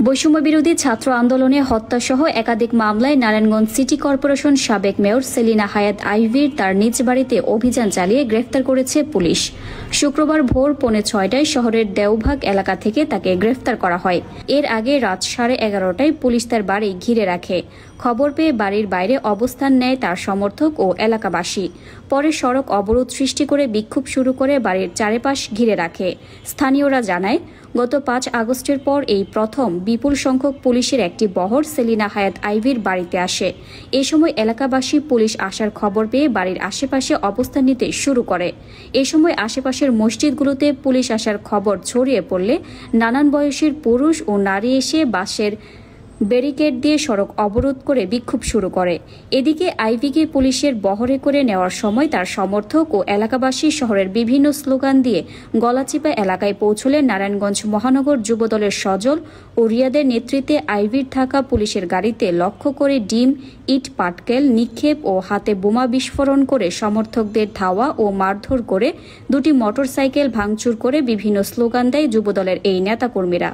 বৈষম্য বিরোধী ছাত্র আন্দোলনে হত্যাসহ একাধিক মামলায় নারায়ণগঞ্জ সিটি কর্পোরেশন সাবেক মেয়র সেলিনা হায়াৎ আইভীর তার নিজ বাড়িতে অভিযান চালিয়ে গ্রেফতার করেছে পুলিশ। শুক্রবার ভোর 6:45টায় শহরের দেওভাগ এলাকা থেকে তাকে গ্রেফতার করা হয়। এর আগে রাত 11:30টায় পুলিশ তার বাড়ি ঘিরে রাখে। খবর পেয়ে বাড়ির বাইরে অবস্থান নেয় তার সমর্থক ও এলাকাবাসী। পরে সড়ক অবরোধ সৃষ্টি করে বিক্ষোভ শুরু করে বাড়ির চারপাশ ঘিরে রাখে। স্থানীয়রা জানায়, গত 5 আগস্টের পর এই প্রথম বিপুল সংখ্যক পুলিশের একটি বহর সেলিনা হায়াৎ আইভীর বাড়িতে আসে। এ সময় এলাকাবাসী পুলিশ আসার খবর পেয়ে বাড়ির আশেপাশে অবস্থান নিতে শুরু করে। এ সময় আশেপাশের মসজিদগুলোতে পুলিশ আসার খবর ছড়িয়ে পড়লে নানান বয়সের পুরুষ ও নারী এসে বাঁশের ব্যারিকেড দিয়ে সড়ক অবরোধ করে বিক্ষোভ শুরু করে। এদিকে আইভীকে পুলিশের বহরে করে নেওয়ার সময় তার সমর্থক ও এলাকাবাসী শহরের বিভিন্ন স্লোগান দিয়ে গলাচিপা এলাকায় পৌঁছলেন নারায়ণগঞ্জ মহানগর যুবদলের সজল ও রিয়াদের নেতৃত্বে আইভীর থাকা পুলিশের গাড়িতে লক্ষ্য করে ডিম, ইট পাটকেল নিক্ষেপ ও হাতে বোমা বিস্ফোরণ করে সমর্থকদের ধাওয়া ও মারধর করে 2টি মোটরসাইকেল ভাঙচুর করে বিভিন্ন স্লোগান দেয় যুবদলের এই নেতাকর্মীরা।